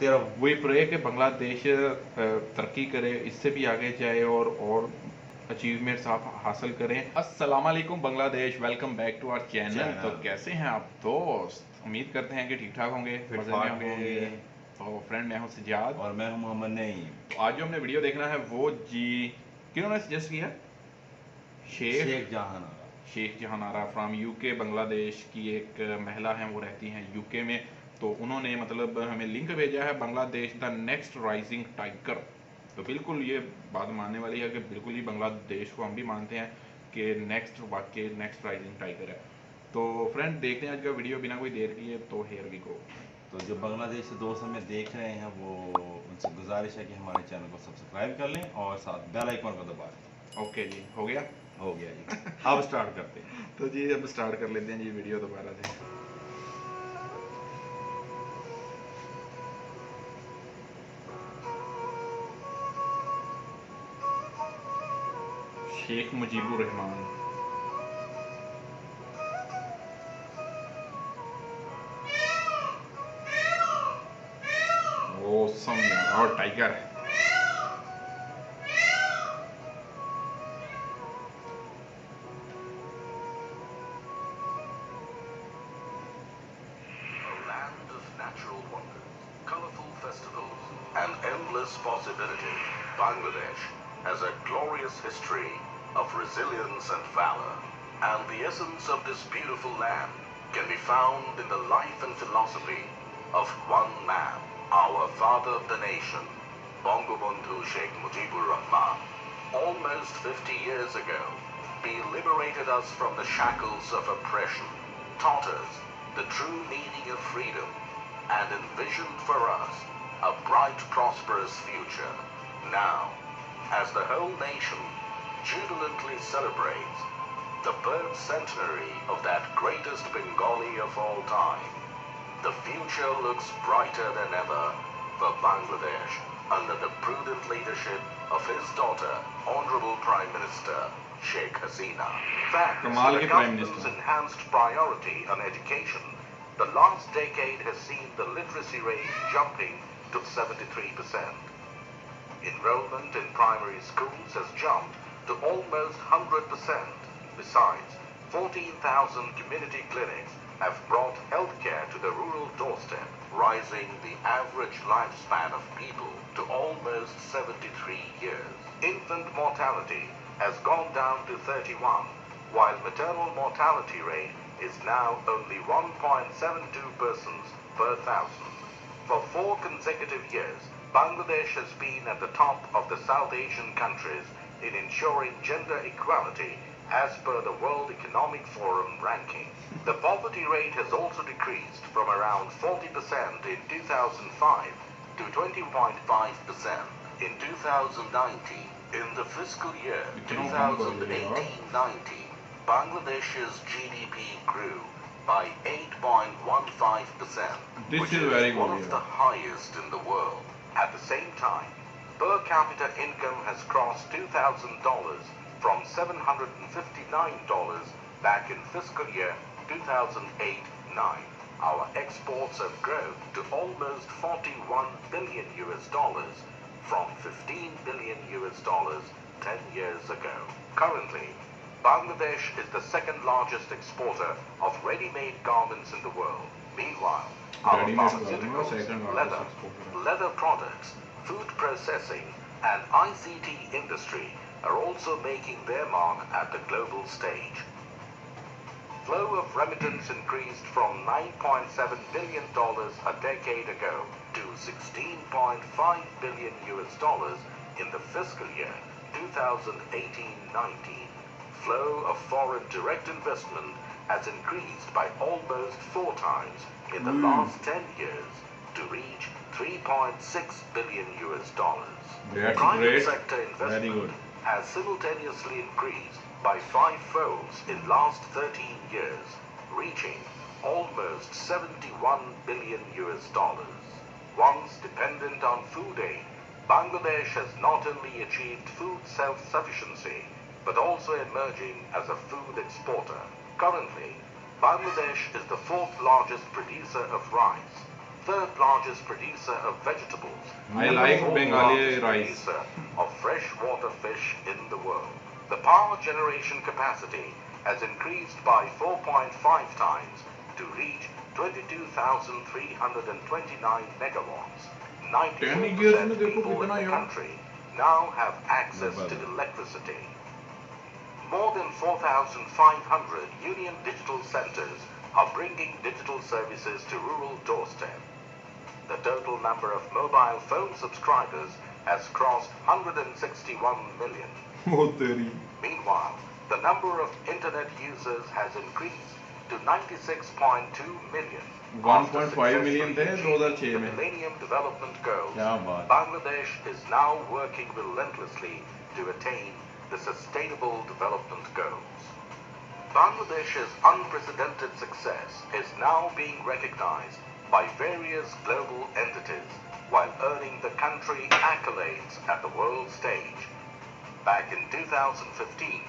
तेरा वही प्रे कि बांग्लादेश तरक्की करे, इससे भी आगे जाए और अचीवमेंट्स आप हासिल करें। अस्सलाम वालेकुम Bangladesh, welcome back to our channel. तो चैनल कैसे हैं आप दोस्त? उम्मीद करते हैं कि ठीक ठाक होंगे, मज़े में फिटफाट होंगे। होंगे। तो फ्रेंड, मैं हूं सजाद और मैं हूं मोहम्मद नईम। तो आज जो हमने वीडियो देखना है वो जी किन्होंने सजेस्ट किया? शेख शेख जहानारा। Sheikh Jahanara from UK. बांग्लादेश की एक महिला हैं, वो रहती हैं यूके में। तो उन्होंने मतलब हमें लिंक भेजा है, Bangladesh the next rising tiger. तो बिल्कुल ये बात मानने वाली है कि बिल्कुल ही बांग्लादेश को हम भी मानते हैं कि नेक्स्ट वाकई नेक्स्ट राइजिंग टाइगर है। तो फ्रेंड, देखते हैं आज का वीडियो बिना कोई देर किए। तो हेयर वी गो। तो जो बांग्लादेश से दोस्त हमें देख रहे हैं वो उनसे गुजारिश है कि हमारे चैनल को सब्सक्राइब कर लें और साथ बेल आइकन को दबा दें। ओके जी, हो गया। हो गया जी। अब स्टार्ट करते हैं। तो जी अब स्टार्ट कर लेते हैं जी वीडियो दोबारा से। शेख मुजीबुर रहमान। ओसम यार, और टाइगर है। Land of natural wonders, colorful festivals, and endless possibilities, Bangladesh has a glorious history of resilience and valor. And the essence of this beautiful land can be found in the life and philosophy of one man, our father of the nation, Bangabandhu Sheikh Mujibur Rahman. Almost 50 years ago, he liberated us from the shackles of oppression, taught us the true meaning of freedom, and envisioned for us a bright, prosperous future. Now, as the whole nation jubilantly celebrates the birth centenary of that greatest Bengali of all time, the future looks brighter than ever for Bangladesh under the prudent leadership of his daughter, Honorable Prime Minister Sheikh Hasina. Thanks to कमाल the के prime government's minister. enhanced priority on education, the last decade has seen the literacy rate jumping to 73%. Enrollment in primary schools has jumped to almost 100%. Besides, 14,000 community clinics have brought healthcare to the rural doorstep, rising the average lifespan of people to almost 73 years. Infant mortality has gone down to 31, while maternal mortality rate is now only 1.72 persons per thousand. For 4 consecutive years, Bangladesh has been at the top of the South Asian countries in ensuring gender equality as per the World Economic Forum ranking. The poverty rate has also decreased from around 40% in 2005 to 20.5% in 2019. In the fiscal year 2018-19, Bangladesh's GDP grew by 8.15%, This which is is very one good, of yeah. the highest in the world. At the same time, per capita income has crossed $2,000 from $759 back in fiscal year 2008-9. Our exports have grown to almost 41 billion US dollars from 15 billion US dollars 10 years ago. Currently, Bangladesh is the second largest exporter of ready-made garments in the world. Meanwhile, our Ready-made garment, pharmaceuticals, second largest leather, exporter. leather products, food processing, and ICT industry are also making their mark at the global stage. Flow of remittance increased from $9.7 billion a decade ago to $16.5 billion US dollars in the fiscal year 2018-19. Flow of foreign direct investment has increased by almost 4 times in the last 10 years to reach 3.6 billion US dollars. That's Private great. sector Very investment good. has simultaneously increased by 5-folds in last 13 years, reaching almost 71 billion US dollars. Once dependent on food aid, Bangladesh has not only achieved food self-sufficiency, but also emerging as a food exporter. Currently, Bangladesh is the 4th largest producer of rice, third largest producer of vegetables, I and like the fourth Bengali largest rice. producer of freshwater fish in the world. The power generation capacity has increased by 4.5 times to reach 22,329 megawatts. 94% people in the country now have access to electricity. More than 4,500 Union Digital Centers are bringing digital services to rural doorstep. The total number of mobile phone subscribers has crossed 161 million. Meanwhile, the number of internet users has increased to 96.2 million. 1.5 million थे 2006 The में. Millennium Development Goals, क्या बात. Bangladesh is now working relentlessly to attain the Sustainable Development Goals. Bangladesh's unprecedented success is now being recognized by various global entities while earning the country accolades at the world stage. Back in 2015,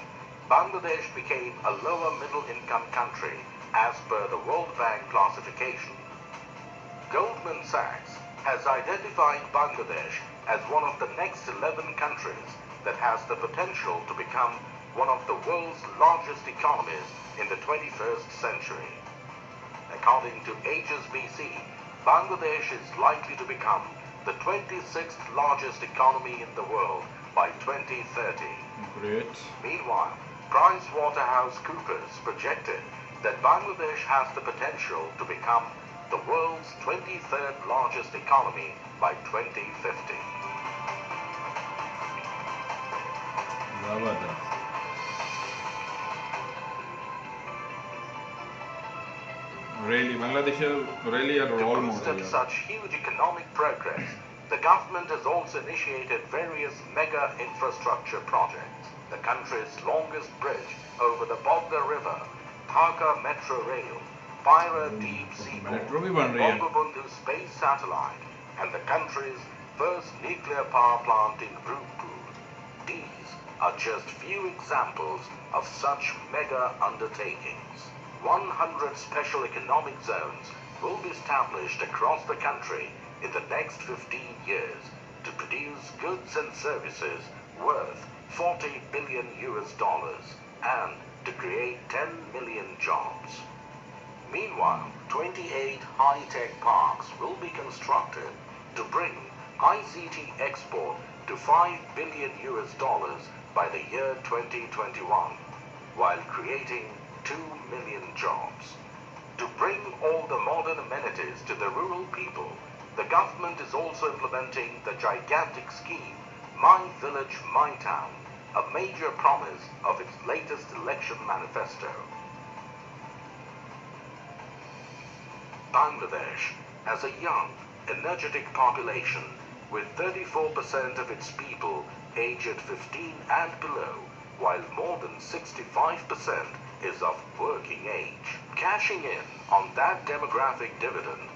Bangladesh became a lower middle income country as per the World Bank classification. Goldman Sachs has identified Bangladesh as one of the next 11 countries that has the potential to become one of the world's largest economies in the 21st century. According to HSBC, Bangladesh is likely to become the 26th largest economy in the world by 2030. Great. Meanwhile, PricewaterhouseCoopers projected that Bangladesh has the potential to become the world's 23rd largest economy by 2050. जबरदस्त. Really, Bangladesh is really a To role boost model. up such huge economic progress, the government has also initiated various mega infrastructure projects. The country's longest bridge over the Bogda River, Dhaka Metro Rail, Pyra Deep Sea Metro भी बन रही है. Bangabandhu Space Satellite, and the country's first nuclear power plant in Rupur. These are just few examples of such mega undertakings. 100 special economic zones will be established across the country in the next 15 years to produce goods and services worth 40 billion US dollars and to create 10 million jobs. Meanwhile, 28 high-tech parks will be constructed to bring ICT export to 5 billion US dollars by the year 2021, while creating 2 million jobs. To bring all the modern amenities to the rural people, the government is also implementing the gigantic scheme My Village, My Town, a major promise of its latest election manifesto. Bangladesh has a young, energetic population with 34% of its people aged 15 and below, while more than 65% is of working age. Cashing in on that demographic dividend,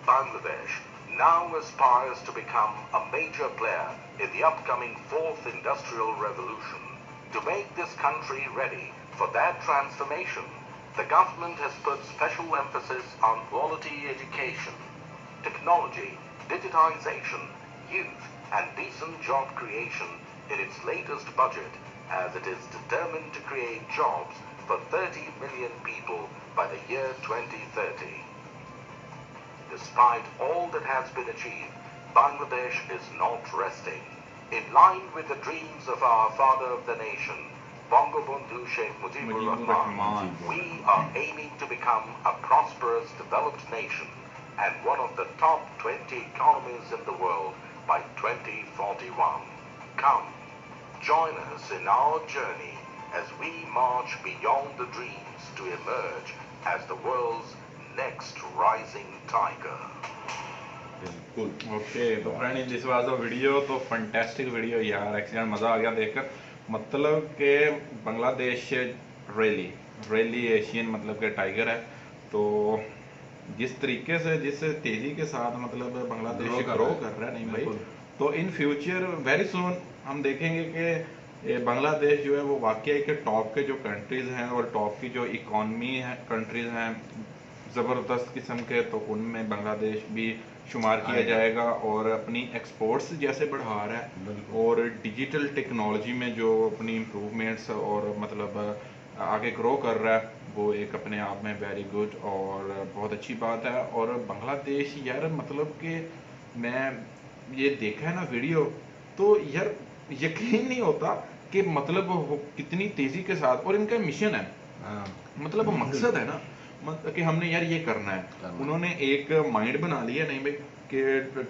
Bangladesh now aspires to become a major player in the upcoming fourth industrial revolution. To make this country ready for that transformation, the government has put special emphasis on quality education, technology, digitization, youth, and decent job creation in its latest budget, as it is determined to create jobs for 30 million people by the year 2030. Despite all that has been achieved, Bangladesh is not resting. In line with the dreams of our father of the nation, Bangabandhu Sheikh Mujibur Rahman, we are aiming to become a prosperous, developed nation and one of the top 20 economies in the world by 2041. Come, join us in our journey as we march beyond the dreams to emerge as the world's next rising tiger. बिल्कुल. Okay तो friend this was a video. तो fantastic video यार, excellent, मज़ा आ गया देखकर. मतलब कि Bangladesh rally Asian मतलब के टाइगर है. तो जिस तरीके से जिस तेज़ी के साथ मतलब बांग्लादेश ग्रो कर रहा है नहीं भाई, तो इन फ्यूचर वेरी सून हम देखेंगे कि बांग्लादेश जो है वो वाकई के टॉप के जो कंट्रीज़ हैं और टॉप की जो इकॉनमी है कंट्रीज़ हैं ज़बरदस्त किस्म के, तो उनमें बांग्लादेश भी शुमार किया जाएगा और अपनी एक्सपोर्ट्स जैसे बढ़ा रहा है और डिजिटल टेक्नोलॉजी में जो अपनी इम्प्रूवमेंट्स और मतलब आगे ग्रो कर रहा है, वो एक अपने आप में वेरी गुड और बहुत अच्छी बात है। और बांग्लादेश यार मतलब कि मैं ये देखा है ना वीडियो, तो यार यकीन नहीं होता कि मतलब कितनी तेज़ी के साथ, और इनका मिशन है, मतलब मकसद है ना, मतलब कि हमने यार ये करना है। उन्होंने एक माइंड बना लिया नहीं भाई कि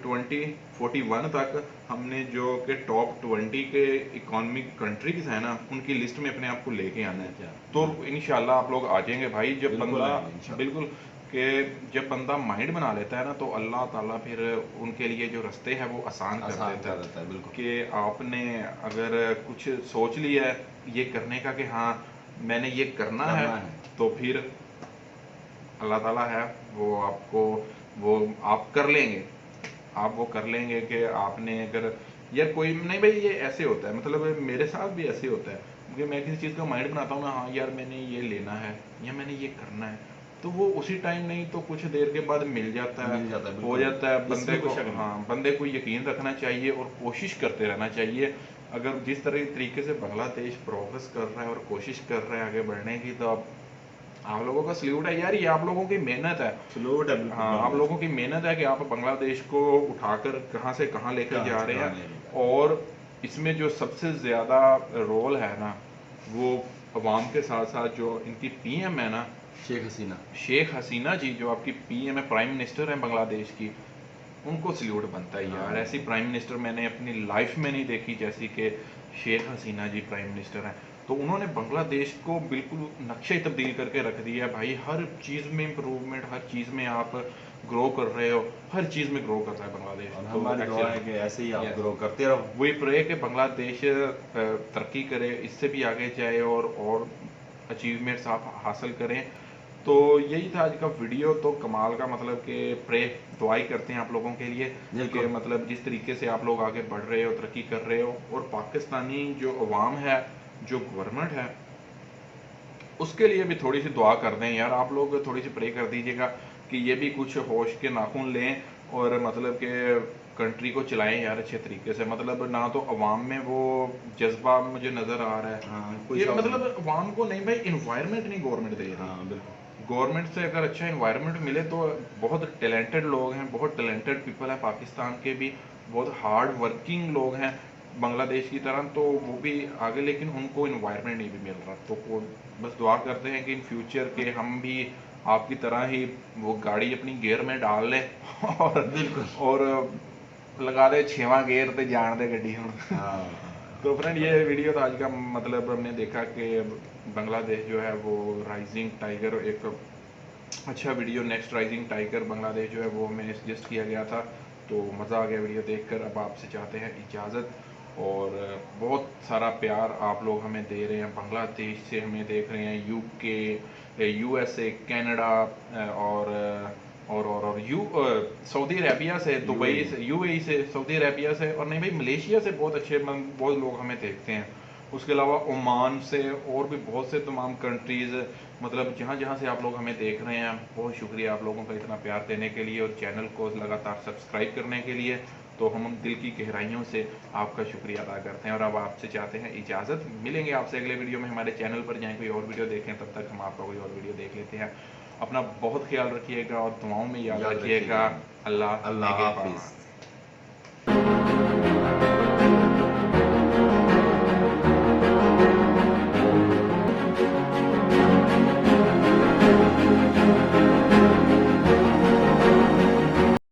2041 तक हमने जो कि टॉप 20 के इकोनॉमिक कंट्रीज है ना, उनकी लिस्ट में अपने आप को लेके आना है। तो इंशाल्लाह आप लोग आ जाएंगे भाई, जब बंदा बिल्कुल कि जब बंदा माइंड बना लेता है ना, तो अल्लाह ताला फिर उनके लिए जो रास्ते हैं वो आसान कर देता है। बिल्कुल कि आपने अगर कुछ सोच लिया है ये करने का कि हाँ मैंने ये करना है, तो फिर अल्लाह ताला है वो आपको वो आप कर लेंगे, आप वो कर लेंगे कि आपने अगर यार कोई नहीं भाई, ये ऐसे होता है, मतलब मेरे साथ भी ऐसे होता है कि मैं किसी चीज़ का माइंड बनाता हूँ ना, हाँ यार मैंने ये लेना है या मैंने ये करना है, तो वो उसी टाइम नहीं तो कुछ देर के बाद मिल जाता है, हो जाता है। बंदे को हाँ बंदे को यकीन रखना चाहिए और कोशिश करते रहना चाहिए। अगर जिस तरीके से बांग्लादेश प्रोग्रेस कर रहा है और कोशिश कर रहा है आगे बढ़ने की, तो आप लोगों का सल्यूट है यार, ये आप लोगों की मेहनत है, सल्यूट है। हाँ आप लोगों की मेहनत है कि आप बांग्लादेश को उठाकर कहाँ से कहाँ लेकर जा रहे हैं। और इसमें जो सबसे ज़्यादा रोल है ना, वो अवाम के साथ साथ जो इनकी पीएम है ना, शेख हसीना जी, जो आपकी पीएम है, प्राइम मिनिस्टर है बांग्लादेश की, उनको सल्यूट बनता है यार। ऐसी प्राइम मिनिस्टर मैंने अपनी लाइफ में नहीं देखी जैसी कि शेख हसीना जी प्राइम मिनिस्टर हैं। तो उन्होंने बांग्लादेश को बिल्कुल नक्शे तब्दील करके रख दिया भाई, हर चीज़ में इम्प्रूवमेंट, हर चीज़ में आप ग्रो कर रहे हो, हर चीज़ में ग्रो कर रहा है बांग्लादेश। तो हमारी दुआ है कि ऐसे ही आप ग्रो करते रहो। वही प्रे कि बांग्लादेश तरक्की करे, इससे भी आगे जाए और अचीवमेंट्स आप हासिल करें। तो यही था आज का वीडियो। तो कमाल का मतलब कि प्रे दुआई करते हैं आप लोगों के लिए कि मतलब जिस तरीके से आप लोग आगे बढ़ रहे हो, तरक्की कर रहे हो, और पाकिस्तानी जो अवाम है, जो गवर्नमेंट है, उसके लिए भी थोड़ी सी दुआ कर दें यार। आप लोग थोड़ी सी प्रे कर दीजिएगा कि ये भी कुछ होश के नाखून लें और मतलब कि कंट्री को चलाएं यार अच्छे तरीके से। मतलब ना तो अवाम में वो जज्बा मुझे नज़र आ रहा है, ये मतलब अवाम को नहीं भाई, इन्वायरमेंट नहीं गवर्नमेंट दे रही। गवर्नमेंट से अगर अच्छा इन्वायरमेंट मिले तो बहुत टैलेंटेड लोग हैं, बहुत टैलेंटेड पीपल हैं पाकिस्तान के भी, बहुत हार्ड वर्किंग लोग हैं बांग्लादेश की तरह, तो वो भी आगे, लेकिन उनको इन्वायरमेंट नहीं भी मिल रहा। तो बस दुआ करते हैं कि इन फ्यूचर के हम भी आपकी तरह ही वो गाड़ी अपनी गियर में डाल लें और बिल्कुल और लगा दे 6वां गियर तो जान दे गड्डी हम। तो फ्रेंड ये वीडियो था आज का, मतलब हमने देखा कि बांग्लादेश जो है वो राइजिंग टाइगर, एक अच्छा video, next rising tiger Bangladesh जो है वो हमें सजेस्ट किया गया था। तो मज़ा आ गया वीडियो देखकर। अब आपसे चाहते हैं इजाज़त, और बहुत सारा प्यार आप लोग हमें दे रहे हैं, बांग्लादेश से हमें देख रहे हैं, यूके, यूएसए, कनाडा और सऊदी अरेबिया से, दुबई से, यूएई से, सऊदी अरेबिया से, और नहीं भाई मलेशिया से बहुत अच्छे बहुत लोग हमें देखते हैं। उसके अलावा ओमान से और भी बहुत से तमाम कंट्रीज़, मतलब जहाँ जहाँ से आप लोग हमें देख रहे हैं, बहुत शुक्रिया आप लोगों का इतना प्यार देने के लिए और चैनल को लगातार सब्सक्राइब करने के लिए। तो हम दिल की गहराइयों से आपका शुक्रिया अदा करते हैं और अब आपसे चाहते हैं इजाज़त। मिलेंगे आपसे अगले वीडियो में। हमारे चैनल पर जाएँ, कोई और वीडियो देखें, तब तक हम आपका कोई और वीडियो देख लेते हैं। अपना बहुत ख्याल रखिएगा और दुआओं में याद रखिएगा। अल्लाह हाफिज़।